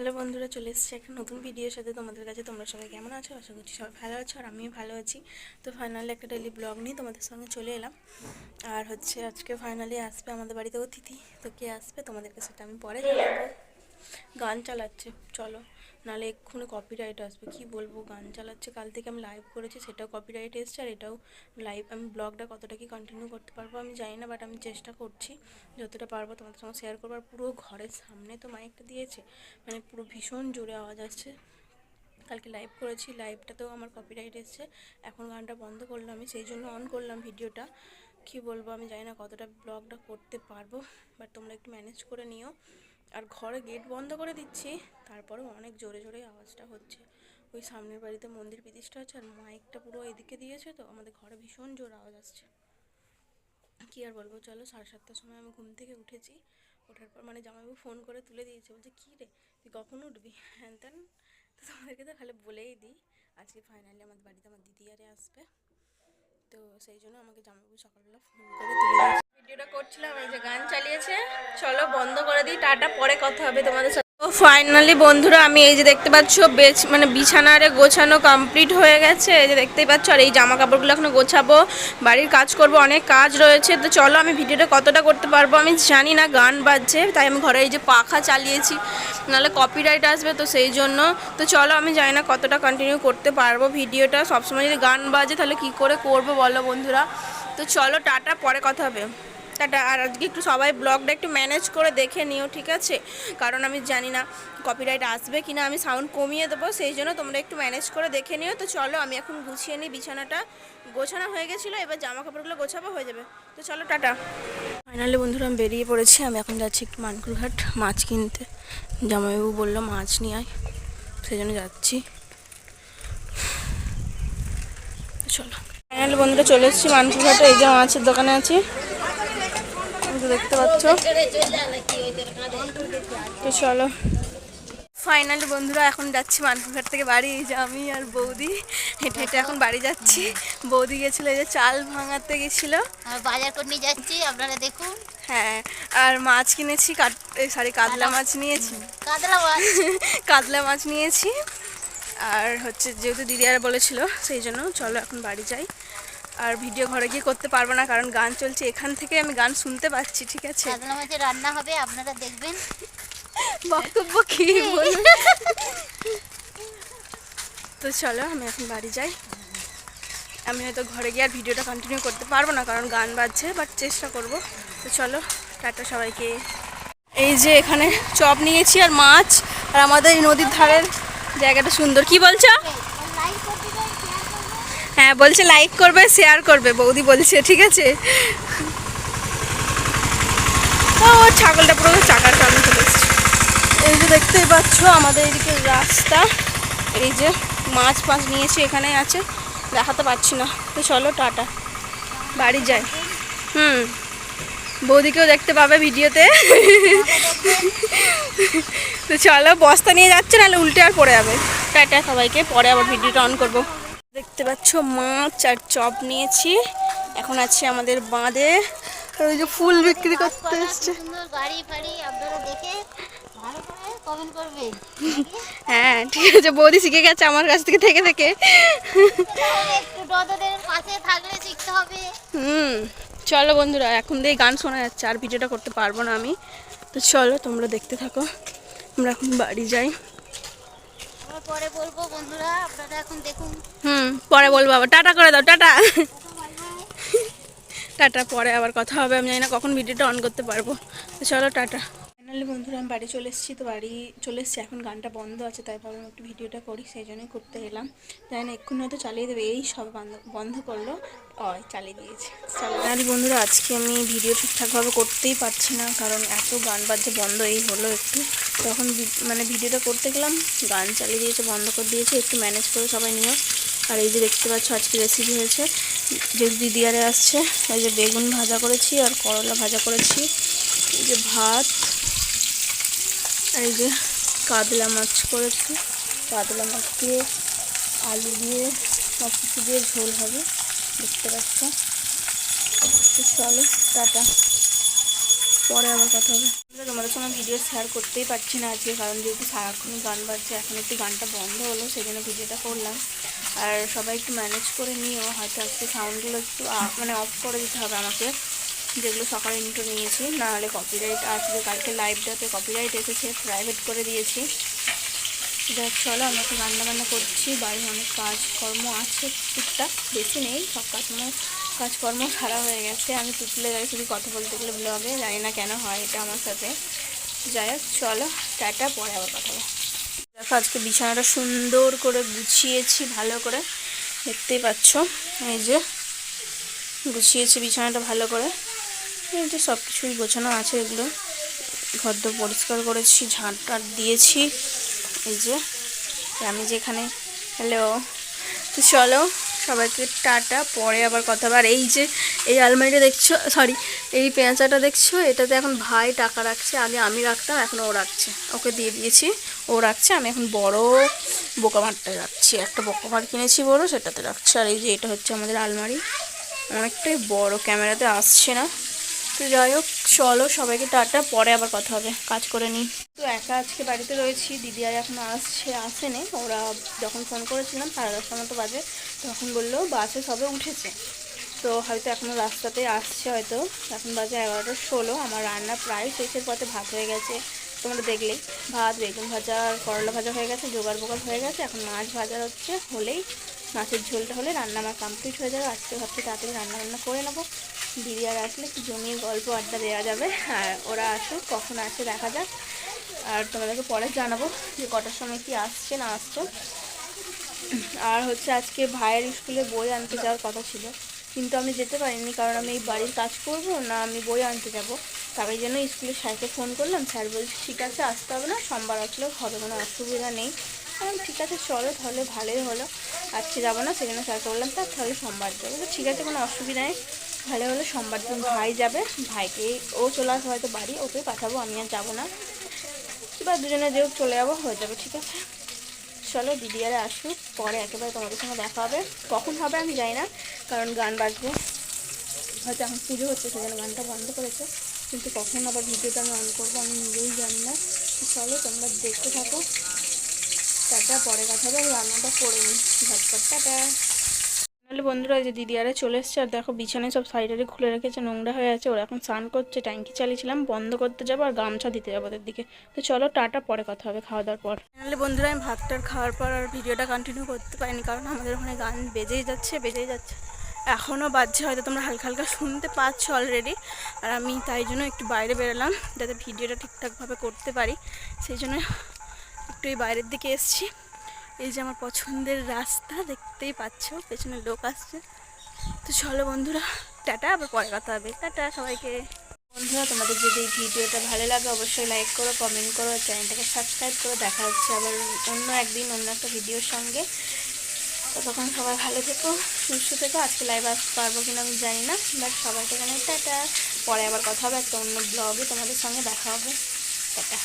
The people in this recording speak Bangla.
হ্যালো বন্ধুরা, চলে এসেছি একটা নতুন ভিডিওর সাথে তোমাদের কাছে। তোমরা সবাই কেমন আছো? আশা করছি সবাই ভালো আছো, আর আমিও ভালো আছি। তো ফাইনালি একটা ডেলি ব্লগ নিয়ে তোমাদের সঙ্গে চলে এলাম। আর আজকে ফাইনালি আসবে আমাদের বাড়িতে অতিথি। তো কে আসবে তোমাদেরকে সেটা আমি পরে জানাবো। গান চালাচ্ছে, চলো, নাহলে এক্ষুনি কপিরাইট আসবে। কি বলবো, গান চালাচ্ছে। কাল থেকে আমি লাইভ করেছি, সেটাও কপিরাইট এসছে, আর এটাও লাইভ। আমি ব্লগটা কতটা কি কন্টিনিউ করতে পারবো আমি জানি না, বাট আমি চেষ্টা করছি যতটা পারবো তোমাদের সঙ্গে শেয়ার করবার। পুরো ঘরের সামনে তো মাইকটা দিয়েছে, মানে পুরো ভীষণ জোরে আওয়াজ আসছে। কালকে লাইভ করেছি, লাইভটাতেও আমার কপিরাইট এসছে। এখন গানটা বন্ধ করলাম, আমি সেই জন্য অন করলাম ভিডিওটা। কি বলবো, আমি জানি না কতটা ব্লগটা করতে পারবো, বাট তোমরা একটু ম্যানেজ করে নিও। আর ঘরে গেট বন্ধ করে দিচ্ছি, তারপরেও অনেক জোরে জোরে আওয়াজটা হচ্ছে। ওই সামনের বাড়িতে মন্দির প্রতিষ্ঠা হচ্ছে, আর মাইকটা পুরো এদিকে দিয়েছে, তো আমাদের ঘরে ভীষণ জোর আওয়াজ আসছে। কী আর বলবো, চলো। 7:30টার সময় আমি ঘুম থেকে উঠেছি। ওঠার পর মানে জামাইবাবু ফোন করে তুলে দিয়েছে, বলছে কী রে তুই কখন উঠবি, হ্যান ত্যান। তো তোমাদেরকে তো খালি বলেই দিই, আজকে ফাইনালি আমাদের বাড়িতে আমার দিদি আরে আসবে। তো সেই জন্য আমাকে জামাইবাবু সকালবেলা ফোন করে তুলে দিয়েছে। ভিডিওটা করছিলাম, এই যে গান চালিয়েছে। চলো বন্ধ করে দিই, টাটা, পরে কথা হবে তোমাদের সাথে। তো ফাইনালি বন্ধুরা, আমি এই যে দেখতে পাচ্ছ মানে বিছানারে গোছানো কমপ্লিট হয়ে গেছে, এই যে দেখতেই পাচ্ছ। আর এই জামা কাপড়গুলো এখনো গোছাবো, বাড়ির কাজ করব, অনেক কাজ রয়েছে। তো চলো, আমি ভিডিওটা কতটা করতে পারবো আমি জানি না, গান বাজছে তাই আমি ঘরে এই যে পাখা চালিয়েছি, নাহলে কপিরাইট আসবে, তো সেই জন্য। তো চলো, আমি জানি না কতটা কন্টিনিউ করতে পারবো ভিডিওটা। সবসময় যদি গান বাজে তাহলে কি করে করবো বলো বন্ধুরা। তো চলো টাটা, পরে কথা হবে, টাটা। আর আজকে একটু সবাই ব্লগটা একটু ম্যানেজ করে দেখে নিও, ঠিক আছে? কারণ আমি জানি না কপিরাইট আসবে কি না, আমি সাউন্ড কমিয়ে দেবো, সেই জন্য তোমরা একটু ম্যানেজ করে দেখে নিও। তো চলো, আমি এখন গুছিয়ে নিই। বিছানাটা গোছানো হয়ে গেছিলো, এবার জামা কাপড়গুলো গোছাবো, হয়ে যাবে। তো চলো টাটা। ফাইনালি বন্ধুরা, আমি বেরিয়ে পড়েছি। আমি এখন যাচ্ছি একটু মানকুরঘাট মাছ কিনতে। জামাইবাবু বললো মাছ নিয়ে আয়, সেই জন্য যাচ্ছি। চলো ফাইনালি বন্ধুরা, চলে এসেছি মানকুরঘাটে। এই যে মাছের দোকানে আছি, দেখতে পাচ্ছ। তো চলো ফাইনালি বন্ধুরা, এখন যাচ্ছি মানকুরঘাট থেকে বাড়ি। এই যে আমি আর বৌদি হেঁটে হেঁটে এখন বাড়ি যাচ্ছি। বৌদি গেছিলো, এই যে চাল ভাঙাতে গেছিলো, বাজার করে নিয়ে যাচ্ছি, আপনারা দেখুন। হ্যাঁ, আর মাছ কিনেছি, কাতলা মাছ নিয়েছি, কাতলা মাছ নিয়েছি। আর যেহেতু দিদি আর বলেছিল, সেই জন্য চলো এখন বাড়ি যাই। আর ভিডিও ঘরে গিয়ে করতে পারবো না, কারণ গান চলছে, এখান থেকে আমি গান শুনতে পাচ্ছি, ঠিক আছে? কাতলা মাছের রান্না হবে, আপনারা দেখবেন। বক্তব্য কি বলুন। তো চলো, আমি এখন বাড়ি যাই। আমি হয়তো ঘরে গিয়ে আর ভিডিওটা কন্টিনিউ করতে পারবো না, কারণ গান বাজছে, বাট চেষ্টা করব। তো চলো টাটা সবাইকে। এই যে এখানে চপ নিয়েছি আর মাছ, আর আমাদের এই নদীর ধারের জায়গাটা সুন্দর। কি বলছো? হ্যাঁ, বলছে লাইক করবে, শেয়ার করবে, বৌদি বলছে, ঠিক আছে? ও ছাগলটা পুরো চাকার কারণে চলে এসছে। এই যে দেখতেই পাচ্ছ আমাদের এদিকে রাস্তা। এই যে মাছ নিয়েছি, এখানে আছে, দেখাতে পারছি না। তো চলো টাটা, বাড়ি যাই। বৌদিকেও দেখতে পাবে ভিডিওতে। তো চলো, বস্তা নিয়ে যাচ্ছে, নাহলে উল্টে আর পড়ে যাবে। টাটা সবাইকে, পরে আবার ভিডিওটা অন করব। দেখতে পাচ্ছ মাছ আর চপ নিয়েছি, এখন আছে আমাদের বাঁধে। ওই যে ফুল বিক্রি করতে এসছে। গাড়ি ফাড়ি আপনারা দেখে ভালো করে কমেন্ট করবেন। হ্যাঁ ঠিক আছে, বৌদি শিখে গেছে আমার কাছ থেকে থেকে থেকে। একটু দদদের পাশে থাকলে শিখতে হবে। চলো বন্ধুরা, এখন দিয়ে গান শোনা যাচ্ছে, আর ভিডিওটা করতে পারবো না আমি। তো চলো তোমরা দেখতে থাকো, আমরা এখন বাড়ি যাই। পরে বলবো বন্ধুরা, আপনারা এখন দেখুন। পরে বলবো আবার, টাটা করে দাও, টাটা। টাটা, পরে আবার কথা হবে, আমি জানি না কখন ভিডিওটা অন করতে পারবো। তো চলো টাটা। ফাইনালি বন্ধুরা, আমি বাড়ি চলে এসেছি। তো বাড়ি চলে এসেছি, এখন গানটা বন্ধ আছে, তাই ভাবলাম একটু ভিডিওটা করি, সেই জন্যই করতে এলাম। জানি না এক্ষুনি হয়তো চালিয়ে দেবে, এই সব বন্ধ করলো, চালিয়ে দিয়েছে। ফাইনালি বন্ধুরা, আজকে আমি ভিডিও ঠিকঠাকভাবে করতেই পারছি না, কারণ এত গান বাজছে। বন্ধ এই হলো একটু, তখন মানে ভিডিওটা করতে গেলাম, গান চালিয়ে দিয়েছে, বন্ধ করে দিয়েছে। একটু ম্যানেজ করে সবাই নিও। আর এই যে দেখতে পাচ্ছ আজকে রেসিপি হয়েছে, যেহেতু দিদি আরে আসছে, এই যে বেগুন ভাজা করেছি আর করলা ভাজা করেছি, এই যে ভাত, আর এই যে কাতলা মাছ করেছি। কাতলা মাছ দিয়ে আলু দিয়ে সব কিছু দিয়ে ঝোল হবে, দেখতে পাচ্ছ। তো চলো টাটা। পরে আবার কথা হবে। তোমাদের সঙ্গে ভিডিও শেয়ার করতেই পারছি না আজকে, কারণ যেহেতু সারাক্ষণ গান বাজছে, এখন একটু গানটা বন্ধ হলো সেই জন্য ভিডিওটা করলাম। আর সবাই একটু ম্যানেজ করে নিও, হয়তো আজকে সাউন্ডগুলো একটু মানে অফ করে দিতে হবে আমাকে, যেগুলো সকালে ইন্ট্রো নিয়েছি, নাহলে কপিরাইট আসবে। কালকে লাইভটাতে কপিরাইট এসেছে, প্রাইভেট করে দিয়েছি। দেখ চলো, আমি এখন রান্নাবান্না করছি, বাড়ির অনেক কাজকর্ম আছে, টুকটাক বেশি নেই, সব কাজকর্ম সারা হয়ে গেছে। আমি তুতলে যাই শুধু কথা বলতে গেলে ব্লগে, জানি না কেন হয় এটা আমার সাথে। যাই হোক চলো, টাটা, পরে আবার কথা বলবো। দেখো আজকে বিছানাটা সুন্দর করে গুছিয়েছি, ভালো করে দেখতেই পাচ্ছ, এই যে গুছিয়েছি বিছানাটা ভালো করে, এই যে সব কিছুই গোছানো আছে। এগুলো ঘরদোর পরিষ্কার করেছি, ঝাঁট টাট দিয়েছি। এই যে আমি যেখানে, হ্যালো, তো চলো সবাইকে টাটা, পরে আবার কথা হবে। আর এই যে এই আলমারিটা দেখছো, সরি এই পেঁচাটা দেখছো, এটাতে এখন ভাই টাকা রাখছে। আগে আমি রাখতাম, এখন ও রাখছে, ওকে দিয়ে দিয়েছি, ও রাখছে। আমি এখন বড় বোকামারটায় রাখছি, একটা বোকামার কিনেছি বড়, সেটাতে রাখছি। আর এই যে এটা হচ্ছে আমাদের আলমারি, অনেকটাই বড়, ক্যামেরাতে আসছে না। তো যাই হোক চলো, সবাইকে টাটা, পরে আবার কথা হবে, কাজ করে নিই। তো একা আজকে বাড়িতে রয়েছি, দিদি আর এখন আসেনি। ওরা যখন ফোন করেছিলাম 10:30 মতো বাজে, তখন বললো বাসে সবে উঠেছে, তো হয়তো এখনও রাস্তাতে আসছে হয়তো। এখন বাজে 11:16। আমার রান্না প্রায় শেষের পথে, ভাত হয়ে গেছে তোমরা দেখলেই, ভাত, বেগুন ভাজা আর করলা ভাজা হয়ে গেছে, জোগাড় বোগাড় হয়ে গেছে। এখন মাছ ভাজা হচ্ছে, হলেই মাছের ঝোলটা হলে রান্না আমার কমপ্লিট হয়ে যাবে। আজকে ভাবছি তাড়াতাড়ি রান্না করে নেবো, দিদি আর আসলে একটু জমিয়ে গল্প আড্ডা দেওয়া যাবে। আর ওরা আসুক, কখন আসে দেখা যাক। আর তোমাদেরকে পরে জানাবো যে কটার সময় কি আসছে না আসছে। আর হচ্ছে আজকে ভাইয়ের স্কুলে বই আনতে যাওয়ার কথা ছিল, কিন্তু আমি যেতে পারিনি, কারণ আমি এই বাড়ির কাজ করব না, আমি বই আনতে যাব। তার জন্য স্কুলের স্যারকে ফোন করলাম, স্যার বলছে ঠিক আছে আসতে হবে না, সোমবার আসলেও হবে, কোনো অসুবিধা নেই। ঠিক আছে চলো তাহলে, ভালোই হলো, আজকে যাবো না, সেজন্য স্যারকে বললাম তাহলে সোমবার যাবো। তো ঠিক আছে, কোনো অসুবিধা নেই, ভালো হলো। সোমবার দিন ভাই যাবে, ভাইকে ও চলে আসবে হয়তো বাড়ি, ওকে পাঠাবো, আমি আর যাবো না, বা দুজনে যেও চলে যাবো, হয়ে যাবে। ঠিক আছে চলো, দিদি আর আসুক, পরে একেবারে তোমাদের সঙ্গে দেখা হবে। কখন হবে আমি জানি না, কারণ গান বাজবে, হয়তো এখন পুজো হচ্ছে সেজন্য গানটা বন্ধ করেছে, কিন্তু কখন আবার ভিডিওটা আমি অন করবো আমি নিজেই জানি না। চলো তোমরা দেখতে থাকো, টাটা, পরে কথা হবে। আমি রান্নাটা করে নিই ঝটপট, টাটা। নাহলে বন্ধুরা, যে দিদি আরে চলে এসছে, আর দেখো বিছানায় সব সাইডে খুলে রেখেছে, নোংরা হয়ে আছে। ওরা এখন স্নান করছে, ট্যাঙ্কি চালিয়েছিলাম, বন্ধ করতে যাবো আর গামছা দিতে যাবো ওদের দিকে। তো চলো টাটা, পরে কথা হবে খাওয়া দাওয়ার পর। নাহলে বন্ধুরা, আমি ভাতটার খাওয়ার পর আর ভিডিওটা কন্টিনিউ করতে পারিনি, কারণ আমাদের ওখানে গান বেজেই যাচ্ছে, এখনও বাজছে, হয়তো তোমরা হালকা হালকা শুনতে পাচ্ছ অলরেডি। আর আমি তাই জন্য একটু বাইরে বেরোলাম, যাতে ভিডিওটা ঠিকঠাকভাবে করতে পারি, সেই জন্য একটু এই বাইরের দিকে এসছি। এই যে আমার পছন্দের রাস্তা, দেখতেই পাচ্ছ, পেছনে লোক আসছে। তো চলো বন্ধুরা, টাটা, আবার পরে কথা হবে, টাটা সবাইকে। বন্ধুরা, তোমাদের যদি এই ভিডিওটা ভালো লাগে অবশ্যই লাইক করো, কমেন্ট করো, চ্যানেলটাকে সাবস্ক্রাইব করো। দেখা হচ্ছে আবার অন্য একদিন অন্য একটা ভিডিওর সঙ্গে। ততক্ষণ সবাই ভালো থেকো, সুস্থ থেকো। আজকে লাইভ আসতে পারবো কিনা আমি জানি না, বাট সবাইকে জানাই টাটা, পরে আবার কথা হবে একটা অন্য ব্লগে, তোমাদের সঙ্গে দেখা হবে, টাটা।